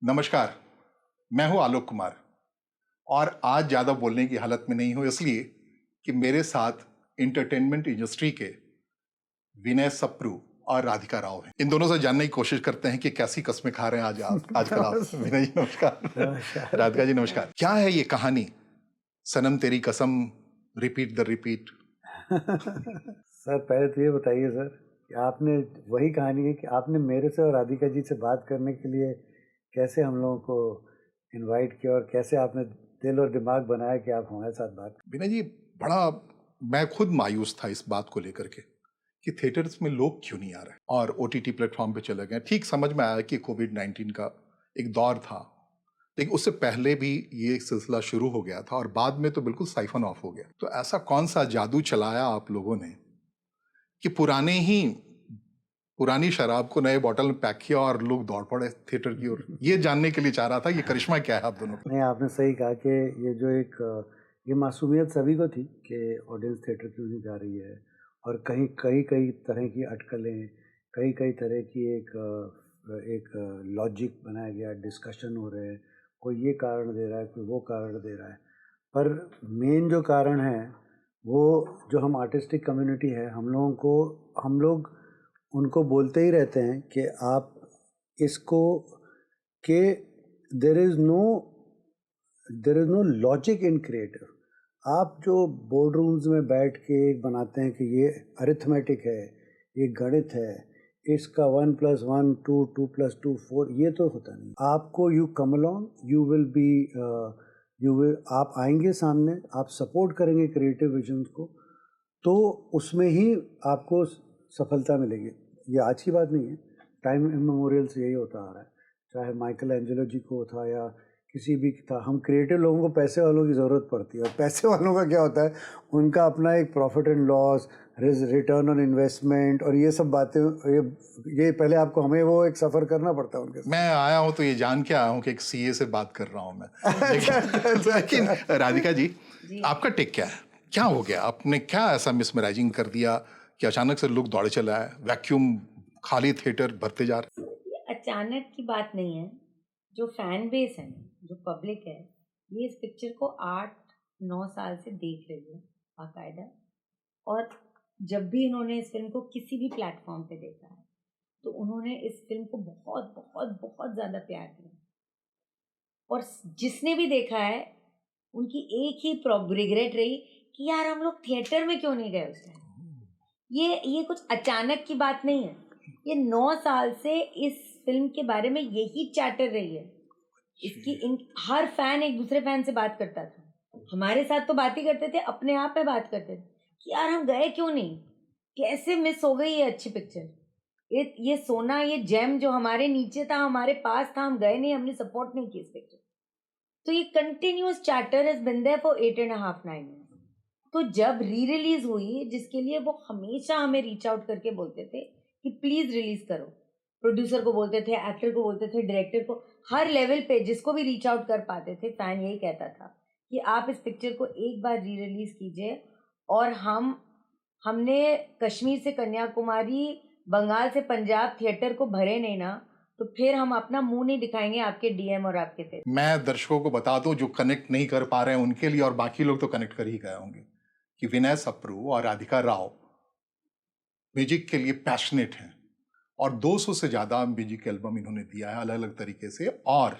नमस्कार। मैं हूं आलोक कुमार और आज ज़्यादा बोलने की हालत में नहीं हूं इसलिए कि मेरे साथ एंटरटेनमेंट इंडस्ट्री के विनय सप्रू और राधिका राव हैं। इन दोनों से जानने की कोशिश करते हैं कि कैसी कस्में खा रहे हैं आजकल आप। विनय जी नमस्कार। नमस्कार। राधिका जी नमस्कार। क्या है ये कहानी सनम तेरी कसम रिपीट द रिपीट? सर पहले तो ये बताइए सर कि आपने वही कहानी है कि आपने मेरे से और राधिका जी से बात करने के लिए कैसे हम लोगों को इनवाइट किया और कैसे आपने दिल और दिमाग बनाया कि आप हमारे साथ बात विनय जी बड़ा मैं खुद मायूस था इस बात को लेकर के कि थिएटर्स में लोग क्यों नहीं आ रहे और ओटीटी प्लेटफॉर्म पे चले गए। ठीक समझ में आया कि कोविड-19 का एक दौर था, लेकिन उससे पहले भी ये सिलसिला शुरू हो गया था और बाद में तो बिल्कुल साइफन ऑफ हो गया। तो ऐसा कौन सा जादू चलाया आप लोगों ने कि पुरानी शराब को नए बॉटल में पैक किया और लोग दौड़ पड़े थिएटर की ओर? ये जानने के लिए चाह रहा था ये करिश्मा क्या है आप दोनों का? नहीं, आपने सही कहा कि ये जो एक ये मासूमियत सभी को थी कि ऑडियंस थिएटर क्यों नहीं जा रही है और कहीं कई कई तरह की अटकलें, कई कई तरह की एक लॉजिक बनाया गया, डिस्कशन हो रहे हैं, कोई ये कारण दे रहा है, कोई वो कारण दे रहा है। पर मेन जो कारण है वो जो हम आर्टिस्टिक कम्युनिटी है हम लोग उनको बोलते ही रहते हैं कि आप इसको कि there is no logic in creative. आप जो बोर्ड रूम्स में बैठ के बनाते हैं कि ये अरिथमेटिक है, ये गणित है, इसका 1+1 2 2+2 4, ये तो होता नहीं। आपको यू कम अलॉन्ग, आप आएंगे सामने, आप सपोर्ट करेंगे क्रिएटिव विजन्स को, तो उसमें ही आपको सफलता मिलेगी। ये आज की बात नहीं है, टाइम इमेमोरियल से यही होता आ रहा है। चाहे माइकल एंजेलो जी को था या किसी भी था, हम क्रिएटिव लोगों को पैसे वालों की ज़रूरत पड़ती है और पैसे वालों का क्या होता है, उनका अपना एक profit and loss, return on investment और ये सब बातें, ये पहले आपको हमें वो एक सफ़र करना पड़ता है उनके साथ। मैं आया हूं तो ये जान के आया हूं कि एक सीए से बात कर रहा हूं मैं। लेकिन राधिका जी आपका टेक क्या है? क्या हो गया? आपने क्या ऐसा मिसमैनेजिंग कर दिया कि अचानक से लोग दौड़े चले आए, वैक्यूम खाली थिएटर भरते जा रहे? ये अचानक की बात नहीं है। जो फैन बेस है, जो पब्लिक है, ये इस पिक्चर को 8-9 साल से देख रही है बाकायदा। और जब भी इन्होंने इस फिल्म को किसी भी प्लेटफॉर्म पे देखा है तो उन्होंने इस फिल्म को बहुत बहुत बहुत ज़्यादा प्यार दिया। और जिसने भी देखा है उनकी एक ही रिग्रेट रही कि यार हम लोग थिएटर में क्यों नहीं गए उस टाइम। ये कुछ अचानक की बात नहीं है। ये 9 साल से इस फिल्म के बारे में यही चैटर रही है। हर फैन एक दूसरे फैन से बात करता था, हमारे साथ तो बात ही करते थे, अपने आप में बात करते थे कि यार हम गए क्यों नहीं, कैसे मिस हो गई ये अच्छी पिक्चर। ये सोना, ये जेम जो हमारे नीचे था, हमारे पास था, हम गए नहीं, हमने सपोर्ट नहीं की इस पिक्चर। तो ये continuous chatter has been there for 8.5-9 years। तो जब री रिलीज हुई, जिसके लिए वो हमेशा हमें रीच आउट करके बोलते थे कि प्लीज रिलीज करो, प्रोड्यूसर को बोलते थे, एक्टर को बोलते थे, डायरेक्टर को, हर लेवल पे जिसको भी रीच आउट कर पाते थे, फैन यही कहता था कि आप इस पिक्चर को एक बार री रिलीज कीजिए। और हमने कश्मीर से कन्याकुमारी, बंगाल से पंजाब थिएटर को भरे नहीं ना, तो फिर हम अपना मुंह नहीं दिखाएंगे आपके डीएम और आपके फेस। मैं दर्शकों को बता दूं जो कनेक्ट नहीं कर पा रहे हैं उनके लिए, और बाकी लोग तो कनेक्ट कर ही गए होंगे, कि विनय सप्रू और राधिका राव म्यूजिक के लिए पैशनेट हैं और 200 से ज्यादा म्यूजिक एल्बम इन्होंने दिया है अलग अलग तरीके से। और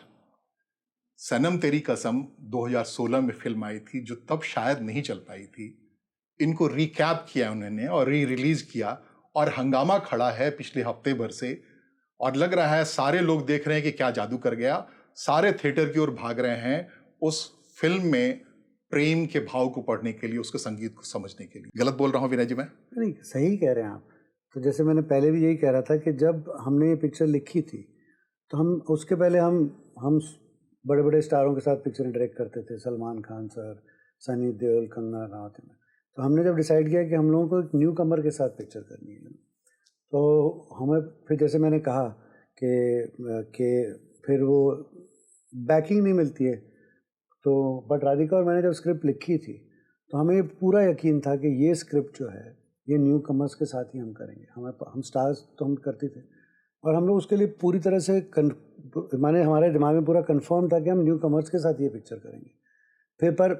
सनम तेरी कसम 2016 में फिल्म आई थी जो तब शायद नहीं चल पाई थी, इनको रिकैप किया उन्होंने और री रिलीज किया और हंगामा खड़ा है पिछले हफ्ते भर से। और लग रहा है सारे लोग देख रहे हैं कि क्या जादू कर गया, सारे थिएटर की ओर भाग रहे हैं उस फिल्म में प्रेम के भाव को पढ़ने के लिए, उसके संगीत को समझने के लिए। गलत बोल रहा हूँ विनय जी मैं? नहीं, सही कह रहे हैं आप। तो जैसे मैंने पहले भी यही कह रहा था कि जब हमने ये पिक्चर लिखी थी तो हम उसके पहले हम बड़े बड़े स्टारों के साथ पिक्चर डायरेक्ट करते थे, सलमान खान सर, सनी देओल, कंगना रनावत में। तो हमने जब डिसाइड किया कि हम लोगों को एक न्यू कमर के साथ पिक्चर करनी है, तो हमें फिर जैसे मैंने कहा कि फिर वो बैकिंग नहीं मिलती है, तो बट राधिका और मैंने जब स्क्रिप्ट लिखी थी तो हमें पूरा यकीन था कि ये स्क्रिप्ट जो है ये न्यू कमर्स के साथ ही हम करेंगे। हम स्टार्स तो हम करते थे और हम लोग उसके लिए पूरी तरह से माने हमारे दिमाग में पूरा कंफर्म था कि हम न्यू कमर्स के साथ ये पिक्चर करेंगे। फिर पर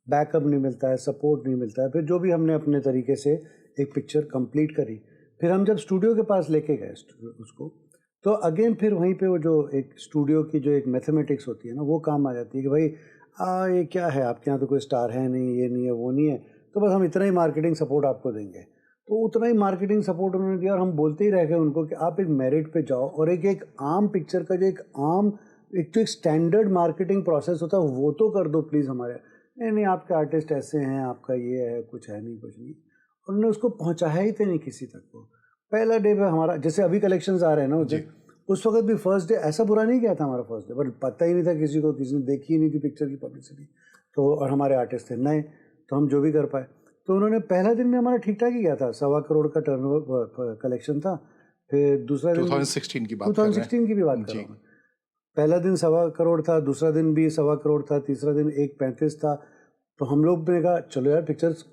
बैकअप नहीं मिलता है, सपोर्ट नहीं मिलता है, फिर जो भी हमने अपने तरीके से एक पिक्चर कंप्लीट करी। फिर हम जब स्टूडियो के पास लेके गए उसको, तो अगेन फिर वहीं पे वो जो एक स्टूडियो की जो एक मैथमेटिक्स होती है ना, वो काम आ जाती है कि भाई ये क्या है, आपके यहाँ तो कोई स्टार है नहीं, ये नहीं है, वो नहीं है, तो बस हम इतना ही मार्केटिंग सपोर्ट आपको देंगे। तो उतना ही मार्केटिंग सपोर्ट उन्होंने दिया और हम बोलते ही रह गए उनको कि आप एक मेरिट पे जाओ और एक आम पिक्चर का जो एक जो एक स्टैंडर्ड मार्केटिंग प्रोसेस होता है वो तो कर दो प्लीज़ हमारे। नहीं आपके आर्टिस्ट ऐसे हैं, आपका ये है, कुछ है नहीं, कुछ नहीं। उन्होंने उसको पहुंचाया ही तो नहीं किसी तक को। पहला डे पे हमारा, जैसे अभी कलेक्शंस आ रहे हैं ना, उस वक्त भी फर्स्ट डे ऐसा बुरा नहीं गया था हमारा फर्स्ट डे, बट पता ही नहीं था किसी को, किसी ने देखी ही नहीं थी पिक्चर की पब्लिसिटी। तो और हमारे आर्टिस्ट थे नए, तो हम जो भी कर पाए। तो उन्होंने पहला दिन में हमारा ठीक ठाक ही गया था, 1.25 करोड़ का टर्नओवर कलेक्शन था। फिर दूसरा दिन 2016 की बात 2016 की भी बात कर रहा हूँ। पहला दिन 1.25 करोड़ था, दूसरा दिन भी 1.25 करोड़ था, तीसरा दिन 1.35 था। तो हम लोग ने कहा चलो यार पिक्चर्स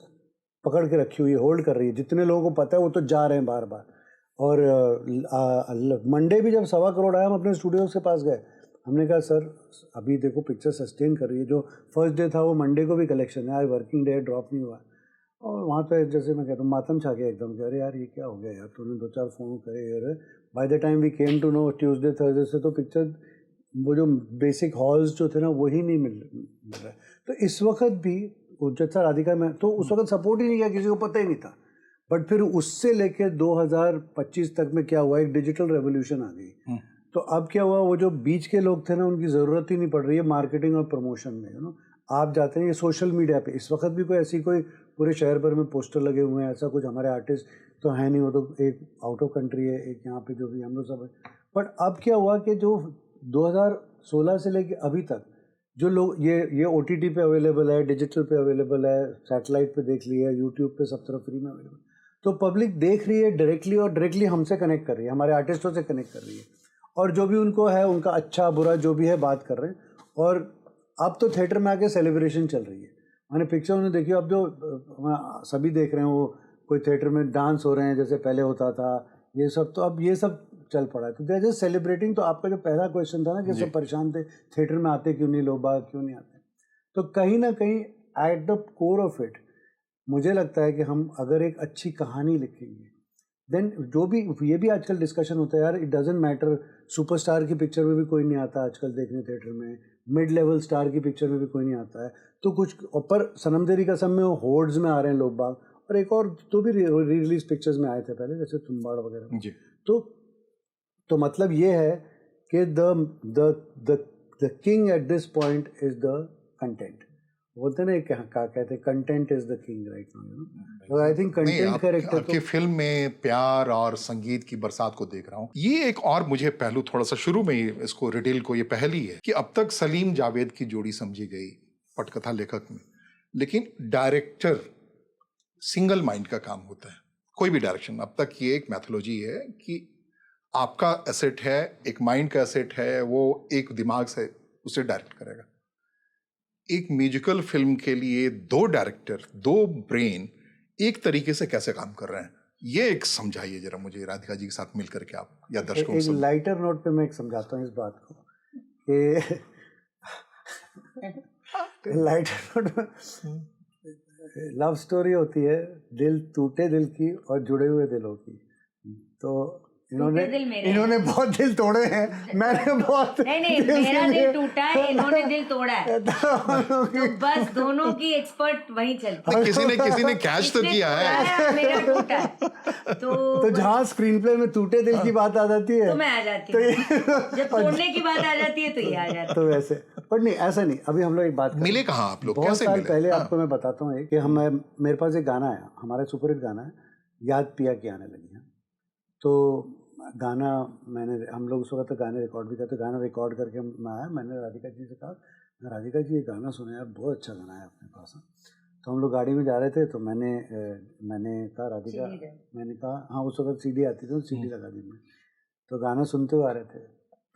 पकड़ के रखी हुई है, होल्ड कर रही है, जितने लोगों को पता है वो तो जा रहे हैं बार बार। और मंडे भी जब 1.25 करोड़ आया, हम अपने स्टूडियोज के पास गए, हमने कहा सर अभी देखो पिक्चर सस्टेन कर रही है, जो फर्स्ट डे था वो मंडे को भी कलेक्शन है, आज वर्किंग डे ड्रॉप नहीं हुआ। और वहाँ पे जैसे मैं कहता हूँ मातम छा गया एकदम, कह रहे यार ये क्या हो गया यार, तूने 2-4 फ़ोन करे यार। By the time we came to know Tuesday Thursday से तो पिक्चर वो जो बेसिक हॉल्स जो थे ना वही नहीं मिल रहा। तो इस वक्त भी जैसा राधिका में, तो उस वक्त सपोर्ट ही नहीं किया, किसी को पता ही नहीं था। बट फिर उससे लेके 2025 तक में क्या हुआ, एक डिजिटल रेवोल्यूशन आ गई। तो अब क्या हुआ, वो जो बीच के लोग थे ना उनकी ज़रूरत ही नहीं पड़ रही है मार्केटिंग और प्रमोशन में, यू नो। आप जाते हैं ये सोशल मीडिया पे, इस वक्त भी कोई ऐसी कोई पूरे शहर भर में पोस्टर लगे हुए हैं, ऐसा कुछ हमारे आर्टिस्ट तो है नहीं, वो तो एक आउट ऑफ कंट्री है, एक यहाँ पे जो भी हम लोग सब है। बट अब क्या हुआ कि जो 2016 से लेके अभी तक जो लोग ये OTT पे अवेलेबल है, डिजिटल पे अवेलेबल है, सैटेलाइट पे देख लिया, यूट्यूब पे सब तरफ फ्री में अवेलेबल, तो पब्लिक देख रही है डायरेक्टली और डायरेक्टली हमसे कनेक्ट कर रही है, हमारे आर्टिस्टों से कनेक्ट कर रही है, और जो भी उनको है उनका अच्छा बुरा जो भी है बात कर रहे हैं। और अब तो थिएटर में आके सेलिब्रेशन चल रही है। मैंने पिक्चर उन्हें देखी, अब जो सभी देख रहे हैं, वो कोई थिएटर में डांस हो रहे हैं जैसे पहले होता था, ये सब तो अब ये सब चल पड़ा है। तो देयर इज सेलिब्रेटिंग। तो आपका जो पहला क्वेश्चन था ना कि सब परेशान थे थिएटर में आते क्यों नहीं, लोग बाग क्यों नहीं आते, तो कहीं ना कहीं at the core of it मुझे लगता है कि हम अगर एक अच्छी कहानी लिखेंगे, देन जो भी ये भी आजकल डिस्कशन होता है यार, इट डजेंट मैटर सुपरस्टार की पिक्चर में भी कोई नहीं आता आजकल देखने थिएटर में, मिड लेवल स्टार की पिक्चर में भी कोई नहीं आता है, तो कुछ पर सनम तेरी कसम में होर्ड्स में आ रहे हैं लोग बाग, और एक और तो भी री रिलीज पिक्चर्स में आए थे पहले जैसे तुम्बाड़ वगैरह। तो मतलब ये है कि the king at this point is the content. बोलते ना कहते हैं content is the king right now, you know. I think content character आपकी फिल्म में प्यार और संगीत की बरसात को देख रहा हूँ। ये एक और मुझे पहलू थोड़ा सा शुरू में ही इसको रिटेल को ये पहली है कि अब तक सलीम जावेद की जोड़ी समझी गई पटकथा लेखक में, लेकिन डायरेक्टर सिंगल माइंड का काम होता है कोई भी डायरेक्शन। अब तक ये एक मैथोलॉजी है कि आपका एसेट है, एक माइंड का एसेट है, वो एक दिमाग से उसे डायरेक्ट करेगा। एक म्यूजिकल फिल्म के लिए 2 डायरेक्टर, 2 ब्रेन एक तरीके से कैसे काम कर रहे हैं, ये एक समझाइए जरा मुझे राधिका जी के साथ मिलकर के आप या दर्शकों को। एक लाइटर नोट पे मैं एक समझाता हूँ इस बात को कि लाइटर नोट में लव स्टोरी होती है, दिल टूटे दिल की और जुड़े हुए दिलों की। तो इन्होंने बहुत दिल तोड़े हैं, मैंने बहुत नहीं मेरा दिल टूटा है, इन्होंने दिल तोड़ा है, तो बस दोनों की एक्सपर्ट वहीं चलती है। किसी ने कैच तो किया है, मेरा टूटा है। तो जहाँ स्क्रीन प्ले में टूटे दिल की बात आ जाती है तो मैं आ जाती हूँ, जब तोड़ने की बात आ जाती है तो ये आ जाता है। तो वैसे पर नहीं, ऐसा नहीं। अभी हम लोग एक बात मिले कहाँ आप लोग, बहुत साल पहले आपको मैं बताता हूँ कि मेरे पास एक गाना है, हमारा सुपरहिट गाना है, याद पिया की आने लगी है। तो गाना हम लोग उस वक्त गाने रिकॉर्ड भी करते, गाना रिकॉर्ड करके मैं आया, मैंने राधिका जी से कहा, राधिका जी ये गाना सुना यार, बहुत अच्छा गाना है अपने पास। तो हम लोग गाड़ी में जा रहे थे, तो मैंने कहा राधिका, मैंने कहा हाँ, उस वक्त CD आती थी तो CD लगा दी मैं, तो गाना सुनते हुए आ रहे थे।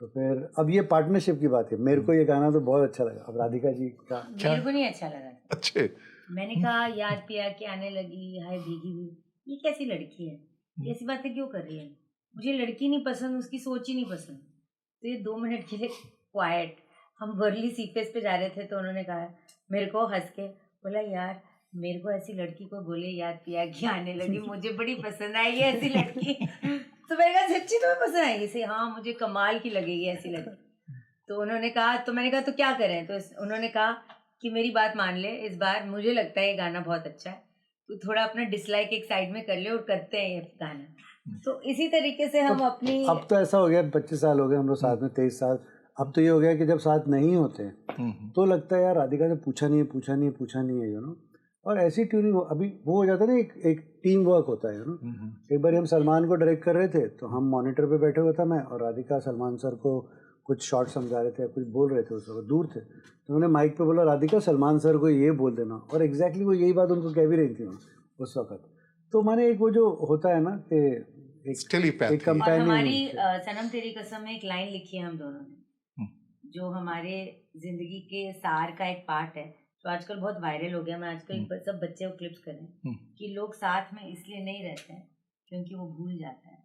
तो फिर अब ये पार्टनरशिप की बात है, मेरे को ये गाना तो बहुत अच्छा लगा। अब राधिका जी का मेरे को नहीं अच्छा लगा। अच्छे मैंने कहा याद पिया के आने लगी, हाय भीगी हुई, ये कैसी लड़की है, ऐसी बातें क्यों कर रही है। मुझे लड़की नहीं पसंद, उसकी सोच ही नहीं पसंद। तो ये 2 मिनट के लिए क्वाइट। हम वर्ली सीपेस पे जा रहे थे तो उन्होंने कहा मेरे को हंस के, बोला यार मेरे को ऐसी लड़की को गोले याद पिया की आने लगी, मुझे बड़ी पसंद आई है ऐसी लड़की। तो मैंने कहा सच्ची तुम्हें पसंद आई? इसे हाँ मुझे कमाल की लगेगी ऐसी लड़की। तो उन्होंने कहा, तो मैंने कहा तो क्या करें? तो उन्होंने कहा कि मेरी बात मान ले, इस बार मुझे लगता है ये गाना बहुत अच्छा है, तो थोड़ा अपना डिसलाइक एक साइड में कर ले और करते हैं ये गाना। तो इसी तरीके से हम अपनी, अब तो ऐसा हो गया 25 साल हो गए हम लोग साथ में, 23 साल। अब तो ये हो गया कि जब साथ नहीं होते तो लगता है यार राधिका से पूछा नहीं है, यू नो। और ऐसी ट्यूनिंग अभी वो हो जाता है ना, एक टीम वर्क होता है, यू नो। एक बार हम सलमान को डायरेक्ट कर रहे थे तो हम मॉनिटर पे बैठे हुए था मैं और राधिका सलमान सर को कुछ शॉर्ट समझा रहे थे, कुछ बोल रहे थे, उस वक्त दूर थे। तो मैंने माइक पे बोला राधिका सलमान सर को ये बोल देना, और एग्जैक्टली वो यही बात उनको कह भी रही थी उस वक्त। तो मैंने एक वो जो होता है ना कि एक और हमारी सनम तेरी कसम में एक लाइन लिखी है हम दोनों ने, जो हमारे जिंदगी के सार का एक पार्ट है, तो आजकल बहुत वायरल हो गया। मैं आजकल सब बच्चे वो क्लिप्स करें कि लोग साथ में इसलिए नहीं रहते हैं क्योंकि वो भूल जाता है,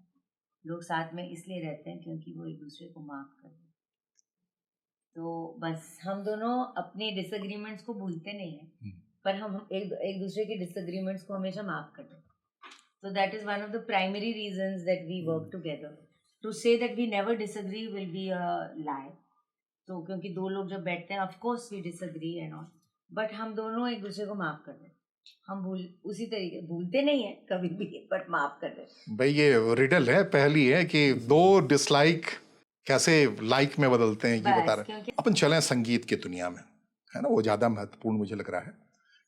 लोग साथ में इसलिए रहते हैं क्योंकि वो एक दूसरे को माफ कर देते। तो बस हम दोनों अपने डिसएग्रीमेंट्स को भूलते नहीं हैं, पर हम एक दूसरे के डिसएग्रीमेंट्स को हमेशा माफ करते हैं। So that is one of the primary reasons that we work together. To say that we never disagree will be a lie. तो क्योंकि दो लोग जब बैठते हैं, of course we disagree and all, but हम दोनों एक दूसरे को माफ कर दें। हम उसी तरीके भूलते नहीं है कभी भी, बट माफ कर दें। भाई ये रिडल है, पहली है कि दो डिसलाइक कैसे लाइक में बदलते हैं, ये बता रहे हैं। अपन चलें संगीत की दुनिया में, है ना, वो ज़्यादा महत्वपूर्ण मुझे लग रहा है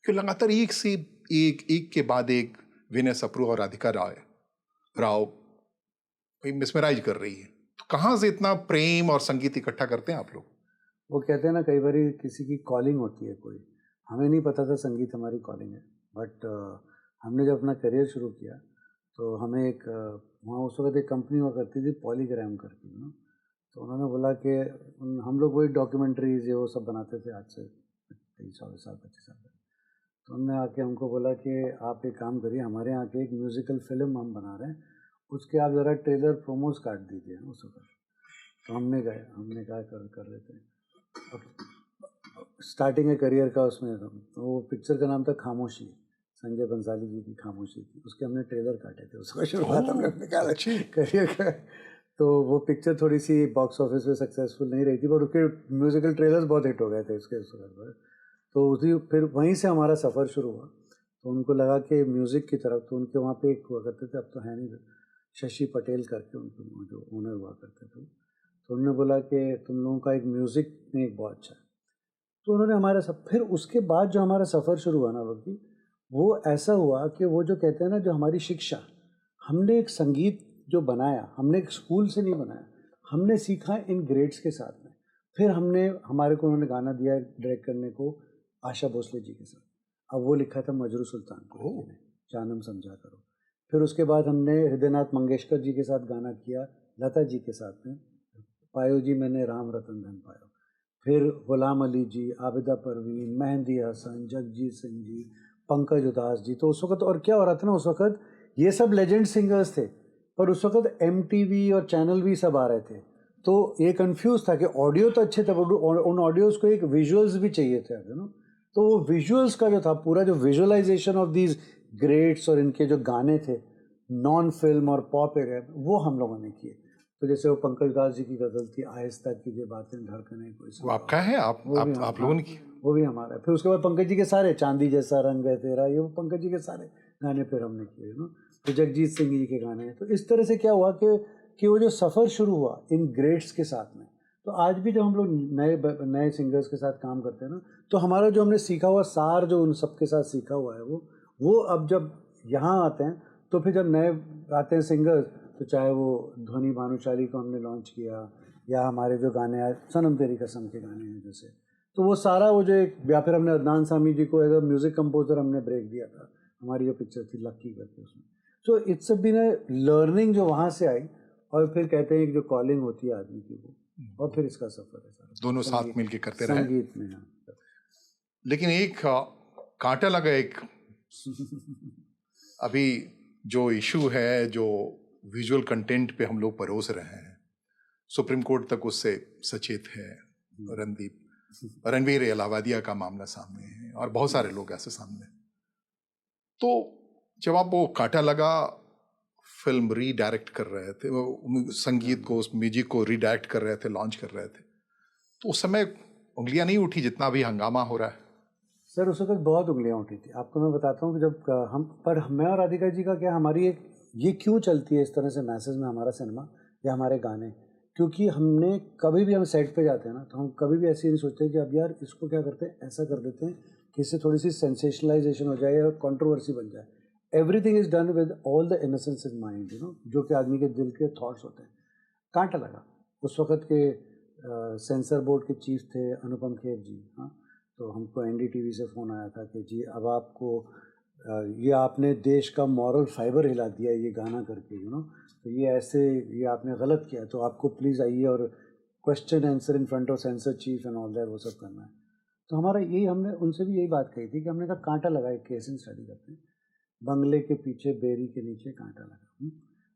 कि लगातार एक के बाद एक विनय सप्रू और राधिका राव भाई मिसमराइज कर रही है। तो कहाँ से इतना प्रेम और संगीत इकट्ठा करते हैं आप लोग? वो कहते हैं ना, कई बार किसी की कॉलिंग होती है कोई, हमें नहीं पता था संगीत हमारी कॉलिंग है, बट हमने जब अपना करियर शुरू किया तो हमें एक वहाँ उस वक्त एक कंपनी हुआ करती थी पॉलीग्राम करके ना, तो उन्होंने बोला कि हम लोग वही डॉक्यूमेंट्रीज ये वो सब बनाते थे आज से 23 साल 25 साल पहले। तो उन्होंने आके हमको बोला कि आप एक काम करिए, हमारे यहाँ के एक म्यूज़िकल फिल्म हम बना रहे हैं, उसके आप ज़रा ट्रेलर प्रोमोज काट दीजिए उस वक्त। तो हमने कहा कर लेते हैं। अब स्टार्टिंग है करियर का उसमें, तो वो पिक्चर का नाम था खामोशी, संजय बंसाली जी की खामोशी थी, उसके हमने ट्रेलर काटे थे, उसका शुरुआत हमने अपने करियर का। तो वो पिक्चर थोड़ी सी बॉक्स ऑफिस में सक्सेसफुल नहीं रही थी, पर उसके म्यूज़िकल ट्रेलर्स बहुत हिट हो गए थे उसके पर। तो उसी फिर वहीं से हमारा सफ़र शुरू हुआ। तो उनको लगा कि म्यूज़िक की तरफ, तो उनके वहाँ पे एक हुआ करते थे, अब तो है नहीं, शशि पटेल करके उनके जो ओनर हुआ करते थे, तो उन्होंने बोला कि तुम लोगों का एक म्यूज़िक में एक बहुत अच्छा है। तो उन्होंने हमारा सब, फिर उसके बाद जो हमारा सफ़र शुरू हुआ ना लोग, वो ऐसा हुआ कि वो जो कहते हैं ना, जो हमारी शिक्षा, हमने एक संगीत जो बनाया, हमने एक स्कूल से नहीं बनाया, हमने सीखा इन ग्रेड्स के साथ में। फिर हमारे को उन्होंने गाना दिया डायरेक्ट करने को आशा भोसले जी के साथ। अब वो लिखा था मजरू सुल्तान को, जानम समझा करो। फिर उसके बाद हमने हृदयनाथ मंगेशकर जी के साथ गाना किया, लता जी के साथ में, पायो जी मैंने राम रतन धन पायो। फिर गुलाम अली जी, आबिदा परवीन, मेहंदी हसन, जगजीत सिंह जी, पंकज उदास जी। तो उस वक्त और क्या हो रहा था ना, उस वक्त ये सब लेजेंड सिंगर्स थे, पर उस वक्त MTV और चैनल भी सब आ रहे थे। तो ये कंफ्यूज था कि ऑडियो तो अच्छे थे, उन ऑडियोज़ को एक विजुअल्स भी चाहिए थे, यू नो। तो वो विजुअल्स का जो था, पूरा जो विजुअलाइजेशन ऑफ दीज ग्रेट्स और इनके जो गाने थे नॉन फिल्म और पॉप एरिया, वो हम लोगों ने किए। तो जैसे वो पंकज दास जी की गज़ल थी, आहिस्ता कीजिए बातें धड़कने कोई, वो आपका है? आप लोगों ने की? वो भी हमारा है। फिर उसके बाद पंकज जी के सारे, चांदी जैसा रंग है तेरा, ये वो पंकज जी के सारे गाने फिर हमने किए, यू नो। तो जगजीत सिंह जी के गाने। तो इस तरह से क्या हुआ कि वो जो सफ़र शुरू हुआ इन ग्रेट्स के साथ में, तो आज भी जब हम लोग नए सिंगर्स के साथ काम करते हैं ना, तो हमारा जो हमने सीखा हुआ सार, जो उन सबके साथ सीखा हुआ है, वो अब जब यहाँ आते हैं, तो फिर जब नए आते हैं सिंगर्स, तो चाहे वो ध्वनि भानुशाली को हमने लॉन्च किया, या हमारे जो गाने हैं सनम तेरी कसम के गाने हैं जैसे, तो वो सारा वो जो एक, या फिर हमने अदनान सामी जी को एज अ म्यूज़िक कंपोजर हमने ब्रेक दिया था, हमारी जो पिक्चर थी लक्की करके उसमें। So it's been a learning जो वहाँ से आई, और फिर कहते हैं कि जो कॉलिंग होती है आदमी की, वो, और फिर इसका सफ़र है सारा, दोनों साथ मिल के करते रहे संगीत में। हाँ, लेकिन एक कांटा लगा, एक अभी जो इशू है, जो विजुअल कंटेंट पे हम लोग परोस रहे हैं, सुप्रीम कोर्ट तक उससे सचेत है, रणवीर इलाहाबादिया का मामला सामने है और बहुत सारे लोग ऐसे सामने। तो जब आप वो कांटा लगा फिल्म रीडायरेक्ट कर रहे थे, वो संगीत को, उस म्यूजिक को रीडायरेक्ट कर रहे थे, लॉन्च कर रहे थे, तो उस समय उंगलियां नहीं उठी जितना भी हंगामा हो रहा है? सर उस वक्त बहुत उंगलियां उठी थी। आपको मैं बताता हूँ कि जब मैं और राधिका जी का क्या, हमारी एक ये क्यों चलती है इस तरह से मैसेज में हमारा सिनेमा या हमारे गाने, क्योंकि हमने कभी भी हम सेट पे जाते हैं ना, तो हम कभी भी ऐसे नहीं सोचते कि अब यार इसको क्या करते हैं, ऐसा कर देते हैं कि इससे थोड़ी सी सेंसेशनलाइजेशन हो जाए या कंट्रोवर्सी बन जाए। Everything is done with all the innocence in mind, you know, जो कि आदमी के दिल के थॉट्स होते हैं। कांटा लगा, उस वक्त के सेंसर बोर्ड के चीफ थे अनुपम खेर जी, हाँ, तो हमको एनडीटीवी से फ़ोन आया था कि जी अब आपको ये आपने देश का मॉरल फाइबर हिला दिया ये गाना करके, यू नो, तो ये ऐसे, ये आपने गलत किया, तो आपको प्लीज़ आइए और question answer in front of sensor cheap and all that, वो सब करना है। तो हमारा यही, हमने उनसे भी यही बात कही थी कि हमने कहा कांटा लगा, एक केस इन स्टडी करते हैं, बंगले के पीछे बेरी के नीचे कांटा लगा।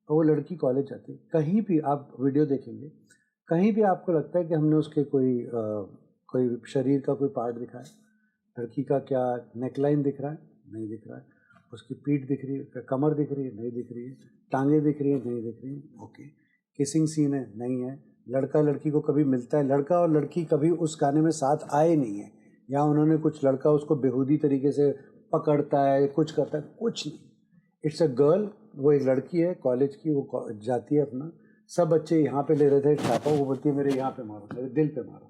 और वो लड़की कॉलेज जाती, कहीं भी आप वीडियो देखेंगे, कहीं भी आपको लगता है कि हमने उसके कोई शरीर का कोई पार्ट दिखाया, लड़की का क्या नेकलाइन दिख रहा है, नहीं दिख रहा है, उसकी पीठ दिख रही है, कमर दिख रही है, नहीं दिख रही है, टांगे दिख रही है, नहीं दिख रही है, ओके, किसिंग सीन है, नहीं है, लड़का लड़की को कभी मिलता है, लड़का और लड़की कभी उस गाने में साथ आए नहीं है, या उन्होंने कुछ, लड़का उसको बेहूदी तरीके से पकड़ता है, कुछ करता है, कुछ नहीं। इट्स अ गर्ल, वो एक लड़की है कॉलेज की, वो जाती है अपना, सब बच्चे यहाँ पे ले रहे थे छापा, वो बोलती है मेरे यहाँ पे मारो, मेरे दिल पे मारो।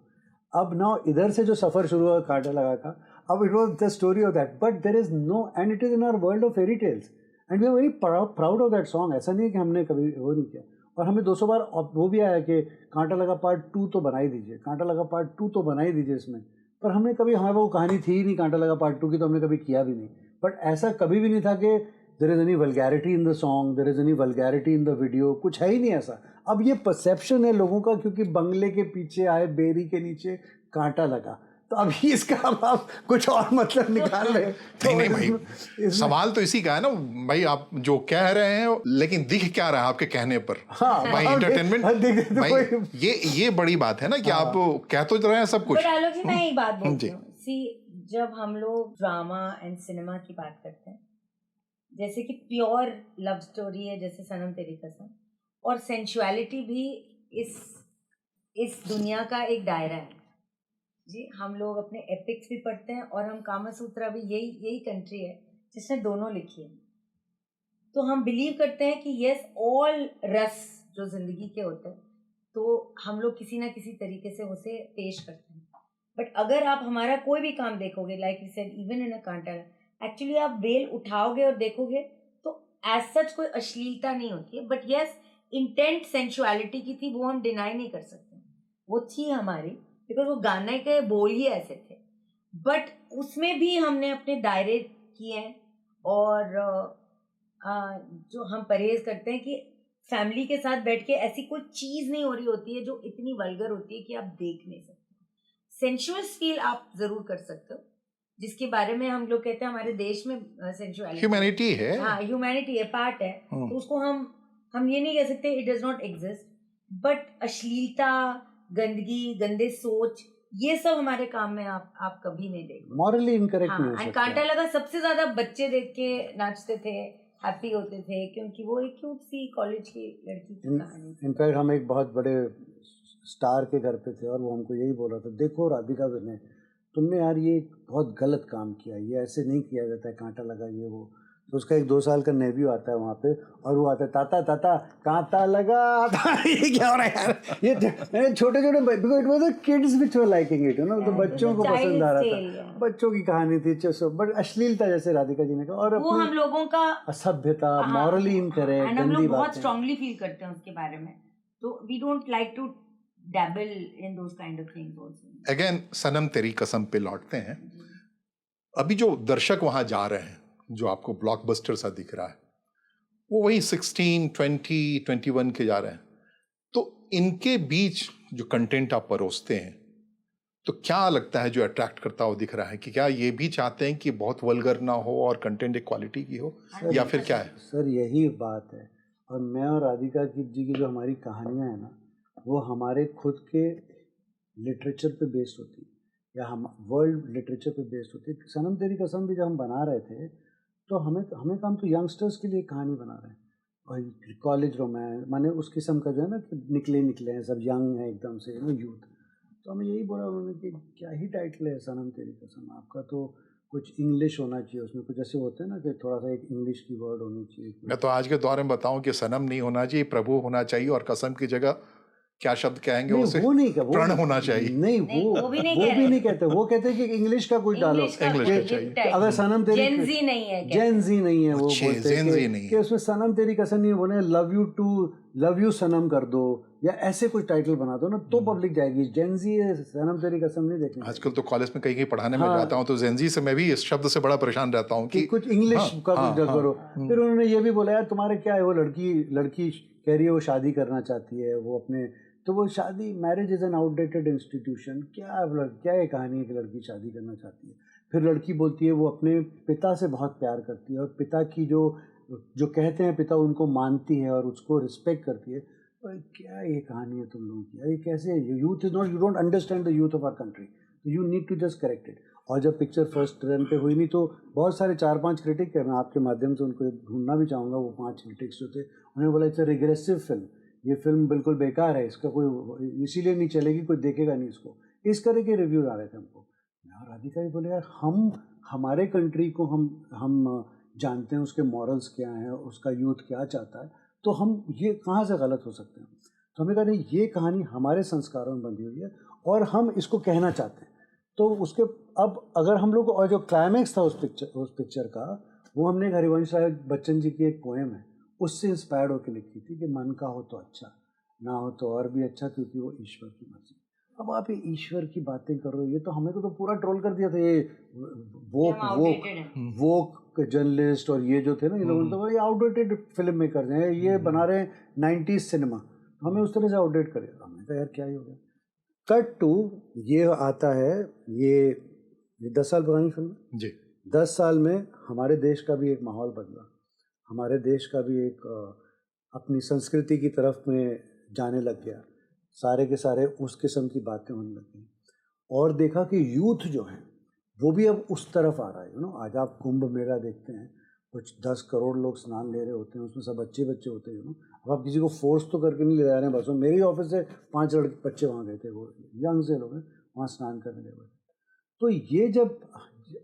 अब ना इधर से जो सफ़र शुरू हुआ कांटा लगा का, अब it was the story of that, but there is no, and it is in our world of fairy tales, and we are very proud of that song. ऐसा नहीं है कि हमने कभी वो नहीं किया, और हमें 200 बार वो भी आया कि कांटा लगा पार्ट 2 तो बना ही दीजिए, कांटा लगा पार्ट 2 तो बना ही दीजिए इसमें, पर हमने कभी, हमारे वो कहानी थी ही नहीं कांटा लगा पार्ट 2 की, तो हमने कभी किया भी नहीं। बट ऐसा कभी भी नहीं था कि there is any vulgarity in the song, there is any vulgarity in the video, कुछ है ही नहीं ऐसा। अब ये परसेप्शन है लोगों का, क्योंकि बंगले के पीछे आए बेरी के नीचे कांटा लगा, तो अभी इसका आप कुछ और मतलब निकाल रहे हैं। तो नहीं भाई, सवाल तो इसी का है ना भाई, आप जो कह रहे हैं लेकिन दिख क्या रहा है आपके कहने पर? हाँ, भाई एंटरटेनमेंट, भाई ये बड़ी बात है ना कि आप कह तो रहे हैं सब कुछ। आलोक जी, मैं एक बात बोलती हूँ, जब हम लोग ड्रामा एंड सिनेमा की बात करते हैं, जैसे कि प्योर लव स्टोरी है जैसे सनम तेरी कसम, और सेंसुअलिटी भी इस दुनिया का एक दायरा है जी। हम लोग अपने एपिक्स भी पढ़ते हैं, और हम कामा सूत्रा भी, यही कंट्री है जिसने दोनों लिखी है। तो हम बिलीव करते हैं कि यस, ऑल रस जो जिंदगी के होते हैं, तो हम लोग किसी ना किसी तरीके से उसे पेश करते हैं। बट अगर आप हमारा कोई भी काम देखोगे, like we said, even in a कांटा, एक्चुअली आप बेल उठाओगे और देखोगे तो एज सच कोई अश्लीलता नहीं होती है, बट यस, इंटेंट सेंसुअलिटी की थी, वो हम डिनाई नहीं कर सकते, वो थी हमारी, बिकॉज वो गाने के बोल ही ऐसे थे। बट उसमें भी हमने अपने दायरे किए हैं, और जो हम परहेज करते हैं कि फैमिली के साथ बैठ के ऐसी कोई चीज़ नहीं हो रही होती है जो इतनी वल्गर होती है कि आप देख नहीं सकते। सेंसुअस फील आप जरूर कर सकते हो, जिसके बारे में हम लोग कहते हैं हमारे देश में सेंसुअलिटी, ह्यूमैनिटी है, हाँ ह्यूमैनिटी है, पार्ट है, तो उसको हम ये नहीं कह सकते it does not exist. But अश्लीलता, गंदगी, गंदे सोच, ये सब हमारे काम में आप कभी नहीं देखो, मॉरली इनकरेक्ट नहीं हो हाँ। सकता। कांटा लगा सबसे ज्यादा बच्चे देख के नाचते थे, हैप्पी होते थे, क्योंकि वो एक क्यूट सी कॉलेज की लड़की की कहानी। इनफैक्ट हम एक बहुत बड़े स्टार के घर पे थे, और वो हमको यही बोल रहा था, देखो राधिका विनय, तुमने यार ये बहुत गलत काम किया, ये ऐसे नहीं किया जाता है, कांटा लगा ये वो। तो उसका एक 2 साल का नेव्यू आता है वहाँ पे, और वो आता है, ताता ताता कांटा लगा ये क्या हो रहा है यार, ये छोटे छोटे, because it was the kids which were liking it, you know, तो बच्चों को पसंद आ रहा था, बच्चों की कहानी थी, बट अश्लीलता जैसे राधिका जी ने कहा, और वो हम लोगों का असभ्यता, मॉरली इनकरेक्ट, हम लोग गंदी बहुत बातें, स्ट्रांगली फील करते हैं उसके बारे में, तो we don't like to dabble in those kind of things also. Again Sanam Teri Kasam पे लौटते हैं। अभी जो दर्शक वहां जा रहे हैं, जो आपको ब्लॉकबस्टर सा दिख रहा है, वो वही 16, 20, 21 के जा रहे हैं। तो इनके बीच जो कंटेंट आप परोसते हैं, तो क्या लगता है जो अट्रैक्ट करता हो दिख रहा है, कि क्या ये भी चाहते हैं कि बहुत वल्गर ना हो और कंटेंट एक क्वालिटी की हो, या फिर क्या है? सर यही बात है, और मैं और राधिका जी की जो हमारी कहानियाँ हैं ना, वो हमारे खुद के लिटरेचर पे बेस्ड होती है या हम वर्ल्ड लिटरेचर पे बेस्ड होती है। सनम तेरी कसम भी जब हम बना रहे थे तो हमें काम तो यंगस्टर्स के लिए कहानी बना रहे हैं और कॉलेज रोमांस माने उस किस्म का जो है ना कि निकले हैं सब यंग है एकदम से यूथ। तो हमें यही बोला उन्होंने कि क्या ही टाइटल है सनम तेरी कसम, आपका तो कुछ इंग्लिश होना चाहिए उसमें, कुछ ऐसे होते हैं ना कि थोड़ा सा एक इंग्लिश की वर्ड होनी चाहिए। मैं तो आज के दौर में बताऊं कि सनम नहीं होना चाहिए, प्रभु होना चाहिए, और कसम की जगह क्या शब्द कहेंगे नहीं उसे, वो नहीं क्या, वो प्रण होना चाहिए। नहीं नहीं, वो वो भी नहीं वो कह भी रहे। नहीं कहते, वो कहते हैं कि इंग्लिश का कुछ डालो, इंग्लिश का इंग्लिश कोई का गिफ्ट चाहिए। टाइप अगर सनम तेरी जेनजी नहीं है, जेनजी नहीं है, वो अच्छे, बोलते हैं जेनजी नहीं कि है। उसमें सनम तेरी कसम नहीं बोले लव यू सनम कर दो या ऐसे कुछ टाइटल बना दो ना तो पब्लिक जाएगी। जेनजी सनम तेरी कसम नहीं देखनी। आजकल तो कॉलेज में कहीं कहीं पढ़ाने में हाँ, जाता हूँ तो जेनजी से मैं भी इस शब्द से बड़ा परेशान रहता हूँ कि कुछ इंग्लिश हाँ, का हाँ, कुछ हाँ, करो। फिर उन्होंने ये भी बोला यार तुम्हारे क्या है, वो लड़की कह रही है वो शादी करना चाहती है, वो अपने तो वो शादी, marriage is an outdated institution. क्या ये कहानी है कि लड़की शादी करना चाहती है। फिर लड़की बोलती है वो अपने पिता से बहुत प्यार करती है और पिता की जो कहते हैं पिता उनको मानती है और उसको रिस्पेक्ट करती है। और क्या ये कहानी है तुम लोगों की, ये कैसे, youth is not, you don't understand the youth of our country, you need to just correct it. और जब पिक्चर फर्स्ट रन पे हुई नहीं तो बहुत सारे 4-5 क्रिटिक है, मैं आपके माध्यम से उनको ढूंढना भी चाहूँगा, वो 5 क्रिटिक्स जो थे उन्होंने बोला इट्स अ रिग्रेसिव फिल्म, ये फिल्म बिल्कुल बेकार है, इसका कोई इसीलिए नहीं चलेगी, कोई देखेगा नहीं इसको, इस तरह के रिव्यूज आ रहे थे हमको। और राधिका भी बोले यार हमारे कंट्री को हम जानते हैं उसके मॉरल्स क्या हैं, उसका यूथ क्या चाहता है, तो हम ये कहाँ से गलत हो सकते हैं। तो हमने कहा नहीं, ये कहानी हमारे संस्कारों में बंधी हुई है और हम इसको कहना चाहते हैं। तो उसके अब अगर हम लोग, और जो क्लाइमैक्स था उस पिक्चर का, वो हमने हरिवंश राय बच्चन जी की एक पोएम है उससे इंस्पायर्ड होकर लिखी थी कि मन का हो तो अच्छा, ना हो तो और भी अच्छा, क्योंकि वो ईश्वर की मर्जी। अब आप ये ईश्वर की बातें कर रहे हो, ये तो हमें तो पूरा ट्रोल कर दिया था, ये वोक जर्नलिस्ट और ये जो थे ना, ये लोगों ने तो ये आउटडेटेड फिल्म मेकर्स हैं, ये बना रहे हैं 90s सिनेमा, हमें उस तरह से आउटडेट करे। हमने कहा यार क्या ही हो गया। कट टू ये आता है, ये 10 साल पुरानी फिल्म जी। 10 साल में हमारे देश का भी एक माहौल बदला, हमारे देश का भी एक अपनी संस्कृति की तरफ में जाने लग गया, सारे के सारे उस किस्म की बातें होने लग गई। और देखा कि यूथ जो है वो भी अब उस तरफ आ रहा है। आज आप कुंभ मेला देखते हैं, कुछ 10 करोड़ लोग स्नान ले रहे होते हैं, उसमें सब बच्चे होते हैं। अब आप किसी को फोर्स तो करके नहीं ले जा रहे हैं, बस मेरी ऑफिस से 5 बच्चे वहाँ गए थे, वो यंग से लोग हैं, वहाँ स्नान करने गए। तो ये जब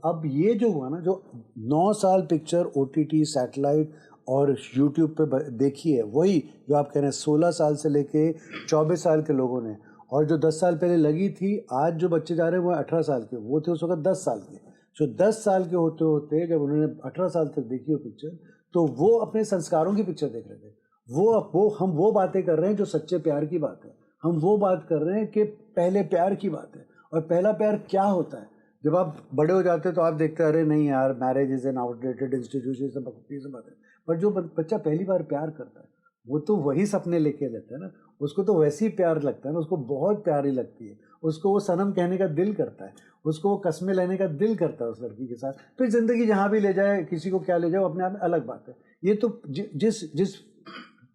अब ये जो हुआ ना, जो 9 साल पिक्चर OTT सैटेलाइट और यूट्यूब पे देखी है, वही जो आप कह रहे हैं 16 साल से लेके 24 साल के लोगों ने, और जो 10 साल पहले लगी थी, आज जो बच्चे जा रहे हैं वो 18 साल के, वो थे उस वक्त 10 साल के। जो 10 साल के होते होते जब उन्होंने 18 साल तक देखी वो पिक्चर, तो वो अपने संस्कारों की पिक्चर देख रहे थे। हम वो बातें कर रहे हैं जो सच्चे प्यार की बात है, हम वो बात कर रहे हैं कि पहले प्यार की बात है। और पहला प्यार क्या होता है, जब आप बड़े हो जाते हैं तो आप देखते हैं अरे नहीं यार, marriage is an outdated institution, सब बात है। पर जो बच्चा पहली बार प्यार करता है वो तो वही सपने लेके लेता है ना, उसको तो वैसे ही प्यार लगता है ना, उसको बहुत प्यारी लगती है, उसको वो सनम कहने का दिल करता है, उसको वो कस्में लेने का दिल करता है उस लड़की के साथ। फिर ज़िंदगी जहाँ भी ले जाए, किसी को क्या ले जाए, अपने आप में अलग बात है। ये तो जिस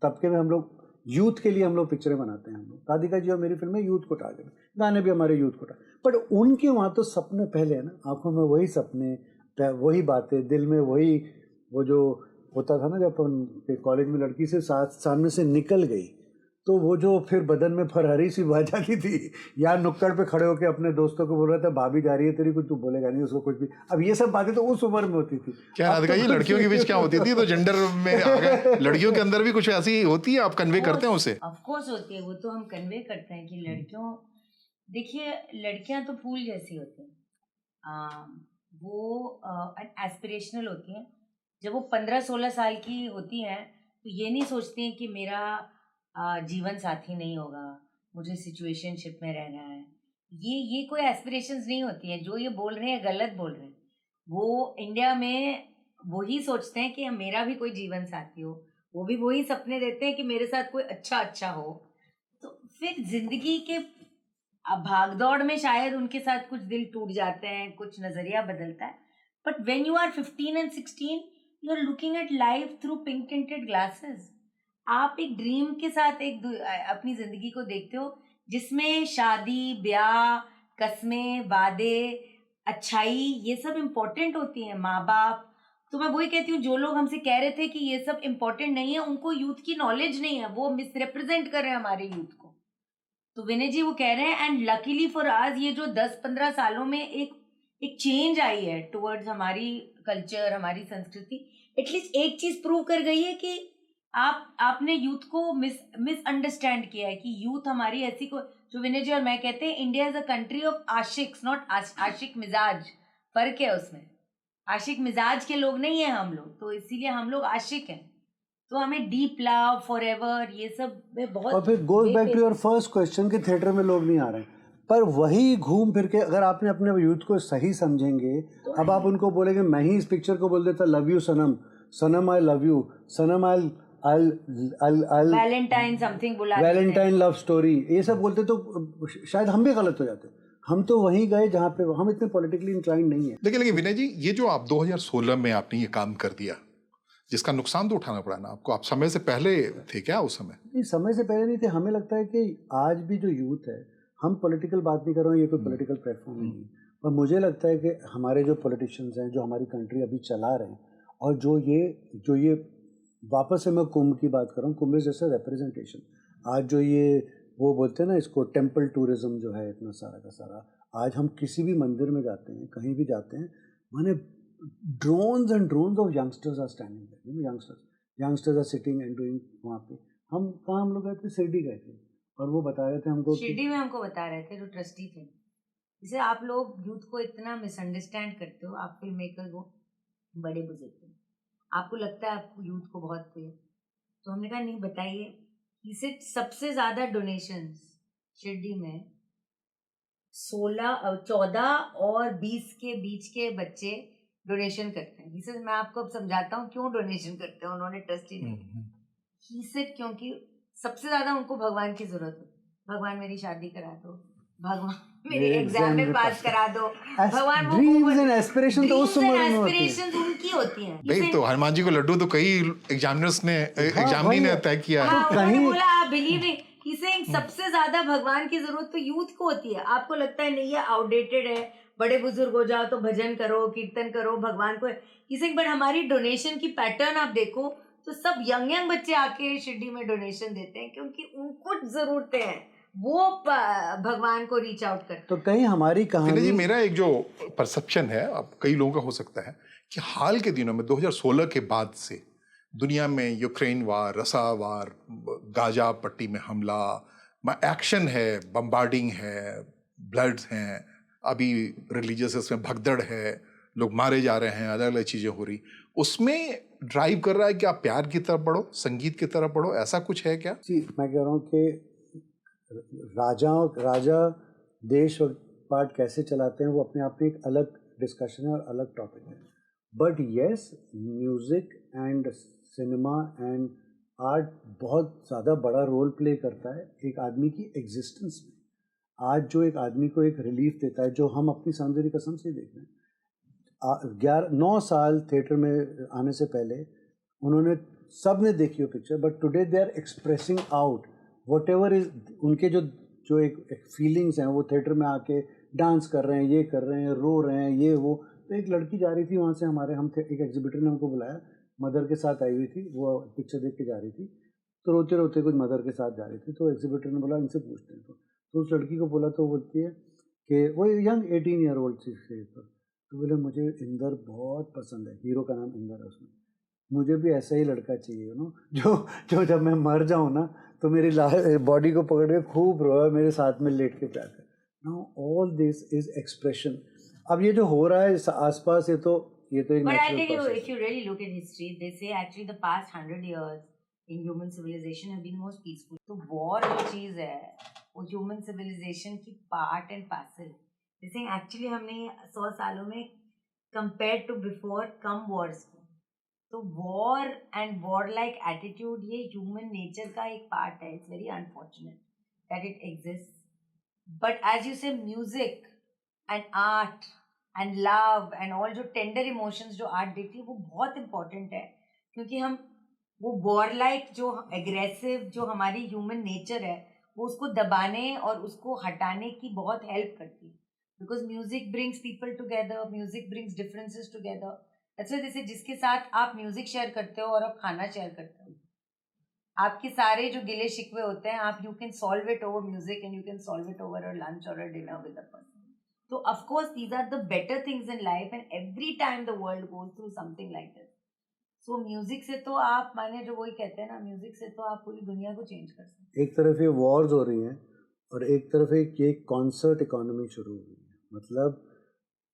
तबके में हम लोग यूथ के लिए हम लोग पिक्चरें बनाते हैं, हम लोग, राधिका जी और मेरी फिल्में यूथ को टारगेट, गाने भी हमारे यूथ को टारगेट, बट उनके वहाँ तो सपने पहले है ना, आंखों में वही सपने, वही बातें, दिल में वही, वो जो होता था ना जब अपन कॉलेज में लड़की से सामने से निकल गई तो वो जो फिर बदन में फरहरी सी बह जाती थी, या नुक्कड़ पे खड़े होकर अपने दोस्तों को बोल रहा था भाभी जा रही है तेरी, कुछ तू बोलेगा नहीं उसको कुछ भी। अब ये सब बातें तो उस उम्र में होती थी। क्या राधिका जी, लड़कियों के बीच क्या होती थी, तो जेंडर में आ गए, लड़कियों के अंदर भी कुछ ऐसी होती है, आप कन्वे करते हैं उसे? ऑफ कोर्स होती है, वो तो हम कन्वे करते हैं कि लड़कियों, देखिए लड़कियां तो फूल जैसी होती हैं, वो एस्पिरेशनल होती हैं। जब वो 15-16 साल की होती हैं तो ये नहीं सोचती हैं कि मेरा जीवन साथी नहीं होगा, मुझे सिचुएशनशिप में रहना है, ये कोई एस्पिरेशंस नहीं होती हैं। जो ये बोल रहे हैं गलत बोल रहे हैं। वो इंडिया में वही सोचते हैं कि मेरा भी कोई जीवन साथी हो, वो भी वही सपने देते हैं कि मेरे साथ कोई अच्छा हो। तो फिर जिंदगी के भागदौड़ में शायद उनके साथ कुछ दिल टूट जाते हैं, कुछ नजरिया बदलता है। But when you are 15 and 16, you are looking at life through pink tinted glasses. आप एक ड्रीम के साथ अपनी जिंदगी को देखते हो जिसमें शादी, ब्याह, कस्में, वादे, अच्छाई ये सब इम्पोर्टेंट होती हैं, माँ बाप। तो मैं वही कहती हूँ, जो लोग हमसे कह रहे थे कि ये सब इम्पोर्टेंट नहीं है, उनको यूथ की नॉलेज नहीं है, वो मिसरिप्रेजेंट कर रहे हैं हमारे यूथ को। तो विनय जी वो कह रहे हैं, एंड लकीली फॉर अस ये जो 10-15 सालों में एक चेंज आई है टुवर्ड्स हमारी कल्चर, हमारी संस्कृति, एटलीस्ट एक चीज प्रूव कर गई है कि आपने यूथ को मिसअंडरस्टैंड किया है कि यूथ हमारी ऐसी को, जो विनय जी और मैं कहते हैं, India is a country of आशिक्स, नॉट आशिक मिजाज। फर्क है उसमें, आशिक मिजाज के लोग नहीं है हम लोग, तो इसीलिए हम लोग आशिक हैं। तो हमें डीप लव, फॉरएवर, ये सब में बहुत। और फिर goes back to your first question कि थिएटर में लोग नहीं आ रहे हैं, पर वही घूम फिर के अगर आपने अपने यूथ को सही समझेंगे, अब आप उनको बोलेंगे, मैं ही इस पिक्चर को बोल देता love you Sanam, Sanam I love you, Sanam I Valentine something बुला देते हैं। वैलेंटाइन लव स्टोरी, ये सब बोलते तो शायद हम भी गलत हो जाते। हम तो वहीं गए जहाँ पे हम इतने पॉलिटिकली इंक्लाइंड नहीं है। लेकिन विनय जी, ये जो आप 2016 में आपने ये काम कर दिया, जिसका नुकसान तो उठाना पड़ा ना आपको, आप समय से पहले थे क्या उस समय? नहीं, समय से पहले नहीं थे। हमें लगता है कि आज भी जो यूथ है, हम पॉलिटिकल बात नहीं कर रहे हैं, ये कोई पॉलिटिकल प्लेटफॉर्म नहीं है, और मुझे लगता है कि हमारे जो पॉलिटिशियंस हैं, जो हमारी कंट्री अभी चला रहे हैं, और जो ये वापस से मैं कुंभ की बात कर रहा हूँ, कुंभ जैसा रिप्रेजेंटेशन, आज जो ये वो बोलते हैं ना इसको, टेम्पल टूरिज्म जो है इतना सारा का सारा, आज हम किसी भी मंदिर में जाते हैं, कहीं भी जाते हैं, माने drones and drones of youngsters are standing there, you know, youngsters are sitting and doing वहाँ पे। हम लोग गए थे, शिरडी गए थे, और वो बता रहे थे हमको, शिरडी में हमको बता रहे थे जो ट्रस्टी थे, जैसे आप लोग यूथ को इतना मिसअंडरस्टैंड करते हो, आप फिल्म मेकर हो, बड़े बुजुर्ग हो, आपको लगता है आपको यूथ को बहुत प्रिय। तो हमने कहा नहीं, बताइए। इसे सबसे ज्यादा डोनेशंस शिरडी में 14 और 20 के बीच के बच्चे डोनेशन करते हैं। इसे मैं आपको अब समझाता हूँ क्यों डोनेशन करते हैं उन्होंने, ट्रस्टी ने। इसे क्योंकि सबसे ज्यादा उनको भगवान की जरूरत है। भगवान मेरी शादी करा दो, भगवान मेरे एग्जाम में पास करा दो, भगवान वो ड्रीम्स एंड एस्पिरेशन तो उस उम्र में होती है। एस्पिरेशंस उनकी होती हैं। नहीं तो हनुमान जी को लड्डू तो कई एग्जामिनर्स ने एग्जामिनी ने तय किया है। हाँ, उन्होंने बोला आप बिलीव नहीं, इसे सबसे ज्यादा भगवान की जरूरत तो यूथ को होती है। आपको लगता है नहीं ये आउटडेटेड है, बड़े बुजुर्ग हो जाओ तो भजन करो, कीर्तन करो, भगवान को इसे, बट हमारी डोनेशन की पैटर्न आप देखो तो सब यंग बच्चे आके शिरडी में डोनेशन देते हैं क्योंकि उनको जरूरतें हैं, वो भगवान को रीच आउट करते हैं। तो कहीं हमारी कहानी जी, मेरा एक जो परसेप्शन है, अब कई लोगों का हो सकता है, कि हाल के दिनों में 2016 के बाद से दुनिया में यूक्रेन वार, रसा वार, गाजा पट्टी में हमला, एक्शन है, बम्बार्डिंग है, ब्लड्स हैं, अभी रिलीजियस इसमें भगदड़ है, लोग मारे जा रहे हैं, अलग अलग चीज़ें हो रही, उसमें ड्राइव कर रहा है कि आप प्यार की तरफ बढ़ो, संगीत की तरफ बढ़ो, ऐसा कुछ है क्या? जी, मैं कह रहा हूँ कि राजा देश और पार्ट कैसे चलाते हैं वो अपने आप में एक अलग डिस्कशन है और अलग टॉपिक है, but yes, music and cinema and art बहुत ज़्यादा बड़ा रोल प्ले करता है एक आदमी की एग्जिस्टेंस में। आज जो एक आदमी को एक रिलीफ देता है, जो हम अपनी सौंदर्य कसम से देख रहे हैं, 9 साल थिएटर में आने से पहले उन्होंने सब ने देखी हो picture, but today they are expressing out whatever is उनके जो एक फीलिंग्स हैं, वो थिएटर में आके डांस कर रहे हैं, ये कर रहे हैं, रो रहे हैं, ये वो। तो एक लड़की जा रही थी वहाँ से, एक एग्जीबिटर ने हमको बुलाया, मदर के साथ आई हुई थी, वो पिक्चर देख के जा रही थी, तो रोते रोते कुछ मदर के साथ जा रही थी, तो एग्जीबिटर ने बोला इनसे पूछते हैं। तो उस लड़की को बोला, तो बोलती है कि वो यंग 18 ईयर ओल्ड थी, तो बोले मुझे इंदर बहुत पसंद है, हीरो का नाम इंदर है उसमें, मुझे भी ऐसा ही लड़का चाहिए, यू नो, जो जब मैं मर जाऊँ ना तो मेरी बॉडी को पकड़ के खूब रोए, मेरे साथ में लेट के प्यार कर। Now all this is expression. अब ये जो हो रहा है आसपास, ये तो एक But I natural tell you, process if you really look at history, they say actually the past 100 years in human civilization have been most peaceful. तो war जो चीज़ है, वो human civilization की part and parcel है। जैसे actually हमने 100 सालों में compared to before come wars की, तो war and warlike attitude ये human nature का एक part है। It's very unfortunate that it exists. But as you say, music and art and love and all जो tender emotions जो art देती है वो बहुत important है, क्योंकि हम वो वॉर लाइक जो एग्रेसिव जो हमारी ह्यूमन नेचर है वो उसको दबाने और उसको हटाने की बहुत हेल्प करती है, because music brings people together, music brings differences together. अच्छा, जैसे जिसके साथ आप म्यूजिक शेयर करते हो और आप खाना शेयर करते हो, आपके सारे जो गिले शिकवे होते हैं आप you can solve it over music and you can solve it over a lunch और a dinner with a person. तो of course these are the better things in life and every time the world goes through something like this. So music से तो आप माने जो वही कहते हैं ना, म्यूजिक से तो आप पूरी दुनिया को चेंज कर सकते हैं। एक तरफ ये वॉर्स हो रही हैं और एक तरफ ये कॉन्सर्ट इकोनॉमी शुरू हो गई है। मतलब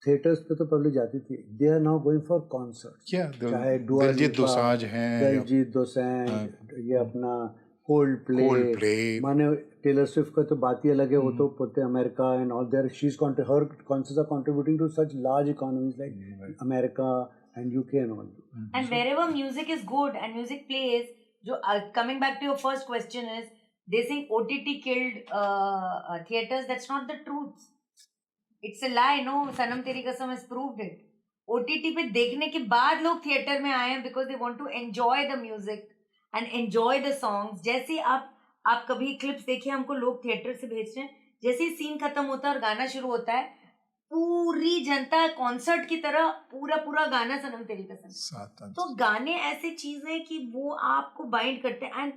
थिएटर्स पे तो पब्लिक जाती थी, they are now going for concerts. चाहे दिलजीत दोसांझ हैं, दिलजीत दोसांझ, ये अपना कोल्ड प्ले, माने टेलर स्विफ्ट का तो बात ही अलग है, वो तो बोलते हैं America and all there, she is her concerts are contributing to such large economies like America and UK and all. And wherever music is good and music plays, coming back to your first question is, they think OTT killed theaters. That's not the truth. It's a lie, no? Sanam Teri Kasam has proved it. OTT पे देखने के बाद लोग theatre में आए हैं because they want to enjoy the music and enjoy the songs. जैसे आप कभी क्लिप्स देखिए, हमको लोग थिएटर से भेजते हैं, जैसे ही सीन खत्म होता है और गाना शुरू होता है, पूरी जनता कॉन्सर्ट की तरह पूरा गाना सनम तेरी कसम। तो गाने ऐसे चीज है कि वो आपको बाइंड करते हैं। And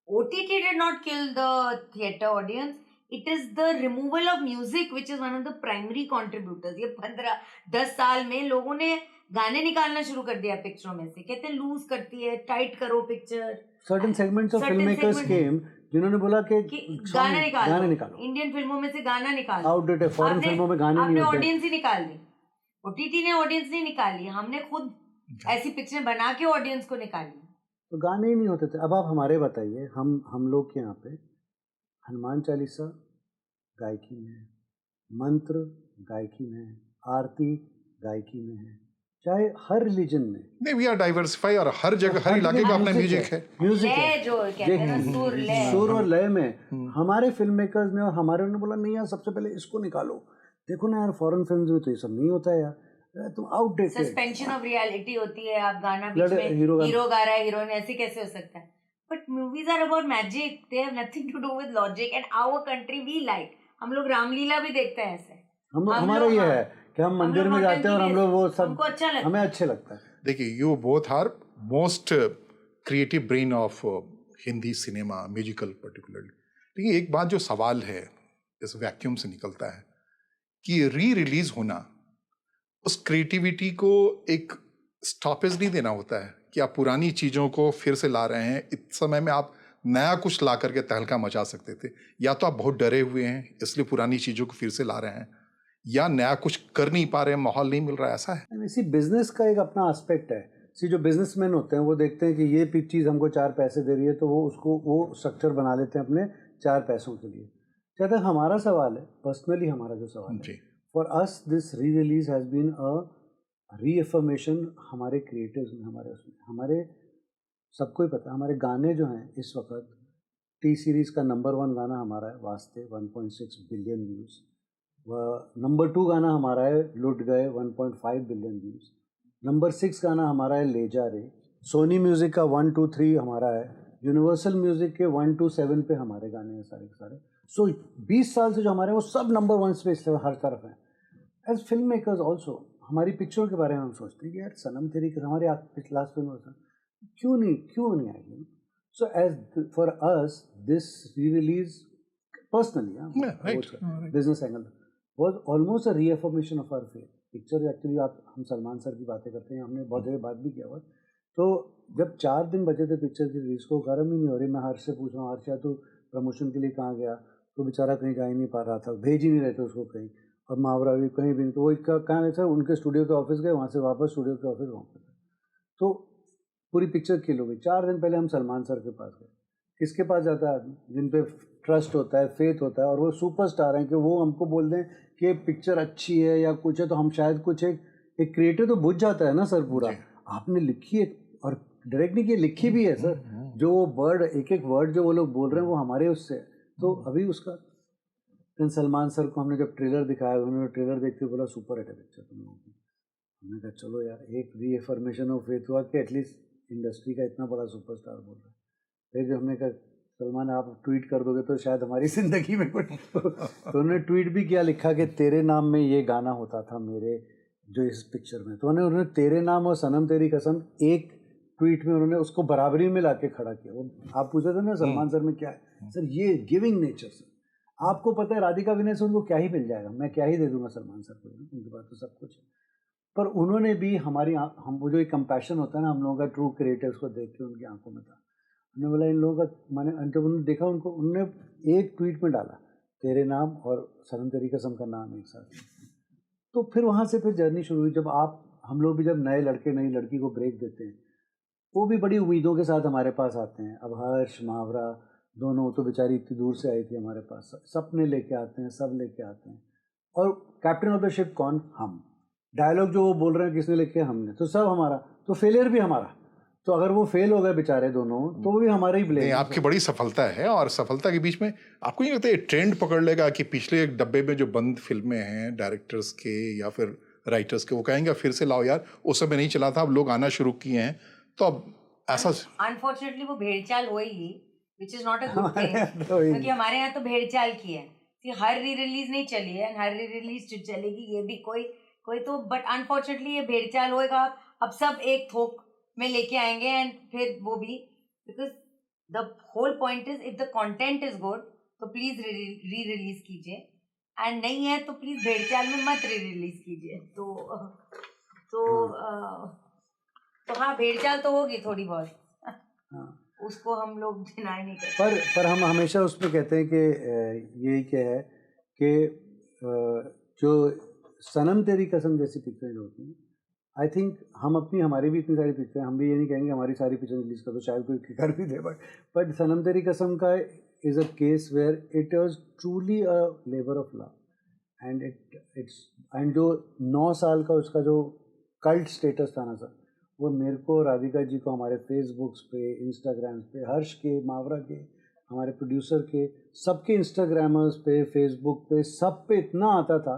OTT did not kill the theater audience. It is the removal of music which is one of the primary contributors. ये 15-10 साल में लोगों ने गाने निकालना शुरू कर दिया पिक्चरों में से। कहते हैं लूज करती है, टाइट करो picture. Certain segments of filmmakers came जिन्होंने बोला कि गाना निकालो, इंडियन फिल्मों में से गाना निकालो। आउटडेटेड फॉरेन फिल्मों में गाने नहीं होते। आपने ऑडियंस ही निकाल दी, OTT ने ऑडियंस नहीं निकाली, हमने खुद ऐसी पिक्चरें बना के ऑडियंस को निकाली। तो गाने ही नहीं होते थे। अब आप हमारे बताइए, हम लोग के यहाँ पे हनुमान चालीसा गायकी में है, मंत्र गायकी में है, आरती गायकी में है, चाहे हर रिलीजन में। नहीं, वी आर डाइवर्सिफाई और हर जगह हर इलाके का अपना म्यूजिक है। म्यूजिक है जो कहते हैं ना, सुर और लय में हमारे फिल्म मेकर्स ने और हमारे ने बोला नहीं यार, सबसे पहले इसको निकालो। देखो ना यार, फॉरेन फिल्म्स में तो ये सब नहीं होता है यार, तुम आउटडेटेड। सस्पेंशन ऑफ रियलिटी होती है, आप गाना बीच में हीरो गा रहा है, हीरोइन, ऐसे कैसे हो सकता है? But movies are about magic, they have nothing to do with logic. And our country we like, हम लोग रामलीला भी देखते हैं ऐसे। हमारा ये है कि हम मंदिर में जाते हैं और हम लोग वो सब हमें अच्छे लगता है। देखिए, you both are most creative brain of Hindi cinema, musical particularly. लेकिन एक बात जो सवाल है इस वैक्यूम से निकलता है कि री रिलीज होना, उस क्रिएटिविटी को एक स्टॉपेज नहीं देना होता है कि आप पुरानी चीज़ों को फिर से ला रहे हैं। इस समय में आप नया कुछ ला करके तहलका मचा सकते थे, या तो आप बहुत डरे हुए हैं इसलिए पुरानी चीज़ों को फिर से ला रहे हैं, या नया कुछ कर नहीं पा रहे हैं, माहौल नहीं मिल रहा है। ऐसा है। इसी बिजनेस का एक अपना एस्पेक्ट है। सी जो बिजनेसमैन होते हैं वो देखते हैं कि ये चीज़ हमको 4 पैसे दे रही है, तो वो स्ट्रक्चर बना लेते हैं अपने 4 पैसों के लिए। जहाँ तक हमारा सवाल है, पर्सनली हमारा जो सवाल है, for us this re release has been a reaffirmation हमारे क्रिएटिव्स में, हमारे सबको ही पता है हमारे गाने जो हैं इस वक्त टी सीरीज़ का नंबर 1 गाना हमारा है वास्ते, 1.6 बिलियन व्यूज़। नंबर 2 गाना हमारा है लुट गए, 1.5 बिलियन व्यूज़। नंबर 6 गाना हमारा है ले जा रे। सोनी म्यूज़िक का 1, 2, 3 हमारा है। यूनिवर्सल म्यूज़िक के 1 to 7 पे हमारे गाने हैं सारे के सारे। सो 20 साल से जो हमारे वो सब नंबर 1 पे हर तरफ हैं। एज फिल्म मेकर्स ऑल्सो हमारी पिक्चरों के बारे में हम सोचते हैं कि यार सनम तेरी हमारी लास्ट फिल्म होता क्यों नहीं आई। So as for us this re release personally business angle was almost a reaffirmation of our faith. Picture actually हम सलमान सर की बातें करते हैं, हमने बहुत जगह बात भी किया हुआ। तो जब 4 दिन बचे थे पिक्चर की रिलीज़ को, गर्म ही नहीं हो रही। मैं हर्ष से पूछ रहा हूँ, हर्ष तो प्रमोशन के लिए कहाँ गया? तो बेचारा कहीं जा ही नहीं पा रहा था, भेज ही नहीं रहे थे उसको कहीं, और मावरा भी कहीं भी नहीं। तो वो कहाँ गए सर? उनके स्टूडियो के ऑफिस गए, वहाँ से वापस स्टूडियो के ऑफिस वापस। तो पूरी पिक्चर किल हो गई। 4 दिन पहले हम सलमान सर के पास गए। किसके पास जाता है आदमी? जिन पे ट्रस्ट होता है, फेथ होता है, और वो सुपरस्टार हैं कि वो हमको बोल दें कि पिक्चर अच्छी है या कुछ है, तो हम शायद कुछ एक क्रिएटिव तो बुझ जाता है ना सर पूरा। आपने लिखी है और डायरेक्ट नहीं की, लिखी भी है सर। जो वो वर्ड, एक वर्ड जो वो लोग बोल रहे हैं वो हमारे उससे। तो अभी उसका सलमान सर को हमने जब ट्रेलर दिखाया, उन्होंने ट्रेलर देखते बोला सुपर हिट है पिक्चर तुम लोगों की। हमने कहा चलो यार, एक रीअफर्मेशन ऑफ फेथ हुआ कि एटलीस्ट इंडस्ट्री का इतना बड़ा सुपरस्टार बोल रहा है। फिर जो हमने कहा सलमान आप ट्वीट कर दोगे तो शायद हमारी ज़िंदगी में कुछ तो उन्होंने ट्वीट भी किया, लिखा कि तेरे नाम में ये गाना होता था मेरे जो इस पिक्चर में। तो उन्होंने तेरे नाम और सनम तेरी कसम एक ट्वीट में उन्होंने उसको बराबरी में ला के खड़ा किया। वो आप पूछे थे ना सलमान सर में क्या है, सर ये गिविंग नेचर सर। आपको पता है राधिका विनय से उनको क्या ही मिल जाएगा, मैं क्या ही दे दूंगा सलमान सर को, उनके पास तो सब कुछ है। पर उन्होंने भी हमारी हम वो जो एक कंपैशन होता है ना हम लोगों का ट्रू क्रिएटर्स को देख के उनकी आंखों में था। उन्होंने बोला इन लोगों का, मैंने जब उन्होंने देखा उनको, उन्होंने एक ट्वीट में डाला तेरे नाम और सनम तेरी कसम का नाम एक साथ। तो फिर वहाँ से फिर जर्नी शुरू हुई। जब हम लोग भी जब नए लड़के नई लड़की को ब्रेक देते हैं, वो भी बड़ी उम्मीदों के साथ हमारे पास आते हैं। अब हर्ष मावरा दोनों तो बेचारी इतनी दूर से आई थी हमारे पास, सपने लेके आते हैं, सब लेके आते हैं। और कैप्टन ऑफ द शिप कौन? हम। डायलॉग जो वो बोल रहे हैं किसने लिखे? हमने। तो सब हमारा, तो फेलियर भी हमारा। तो अगर वो फेल हो गए बेचारे दोनों तो वो भी हमारा ही ब्लेम है। आपकी बड़ी सफलता है, और सफलता के बीच में आपको नहीं लगता ये ट्रेंड पकड़ लेगा कि पिछले एक डब्बे में जो बंद फिल्में हैं डायरेक्टर्स के या फिर राइटर्स के, वो कहेंगे फिर से लाओ यार, उस समय नहीं चला था, अब लोग आना शुरू किए हैं, तो अब ऐसा। अनफॉर्चुनेटली वो भेड़चाल होएगी, which is not a good thing, क्योंकि हमारे यहाँ तो भेड़चाल की है कि हर री रिलीज नहीं चली है, हर री रिलीज चलेगी, ये भी कोई तो, बट अनफॉर्चुनेटली ये भेड़चाल होएगा। अब सब एक थोक में लेके आएंगे एंड फिर वो भी, because the whole point is if the content is good तो प्लीज री रिलीज कीजिए, एंड नहीं है तो प्लीज भेड़चाल में मत री रिलीज कीजिए। तो हाँ, भेड़चाल तो होगी थोड़ी बहुत, उसको हम लोग डिनाई नहीं करते। पर हम हमेशा उसमें कहते हैं कि ये क्या है कि जो सनम तेरी कसम जैसी पिक्चरें होती हैं, आई थिंक हमारी भी इतनी सारी पिक्चरें, हम भी ये नहीं कहेंगे हमारी सारी पिक्चर रिलीज कर दो, शायद कोई कर भी दे, बट सनम तेरी कसम का is a case where it was truly a labour of love, and जो 9 साल का उसका जो कल्ट स्टेटस था ना सर, वो मेरे को, राधिका जी को हमारे फेसबुक्स पे, इंस्टाग्राम पे, हर्ष के, मावरा के, हमारे प्रोड्यूसर के, सबके इंस्टाग्रामर्स पे, फेसबुक पे, सब पे इतना आता था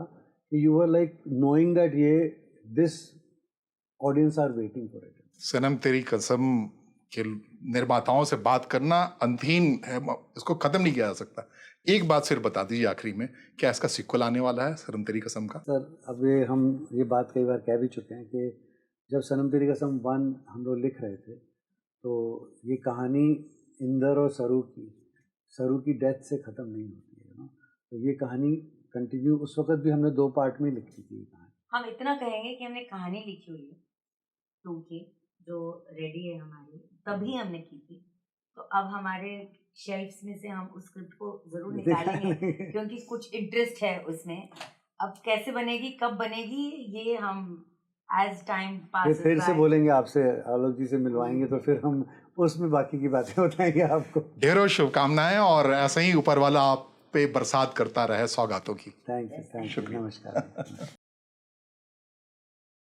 कि you were like knowing that ये this audience are waiting for it. Sanam Teri Kasam के निर्माताओं से बात करना अंधहीन है, इसको खत्म नहीं किया जा सकता। एक बात सिर्फ बता दीजिए आखिरी में, क्या इसका सिक्वल आने वाला है सनम तेरी कसम का? सर अब हम ये बात कई बार कह भी चुके हैं कि जब सनम तेरी कसम 1 हम लोग लिख रहे थे तो ये कहानी इंदर और सरू की डेथ से ख़त्म नहीं होती है ना, तो ये कहानी कंटिन्यू, उस वक्त भी हमने 2 पार्ट में लिखी थी ये कहानी। हम इतना कहेंगे कि हमने कहानी लिखी हुई है 2 की जो रेडी है हमारी, तभी हमने की थी। तो अब हमारे शेल्फ्स में से हम उस स्क्रिप्ट को जरूर निकालेंगे क्योंकि कुछ इंटरेस्ट है उसमें। अब कैसे बनेगी, कब बनेगी, ये हम एज टाइम पास फिर से बोलेंगे आपसे, आलोक जी से मिलवाएंगे तो फिर हम उसमें बाकी की बातें बताएंगे आपको। ढेरों शुभकामनाएं, और ऐसे ही ऊपर वाला आप पे बरसात करता रहे सौगातों की। थैंक यू, नमस्कार।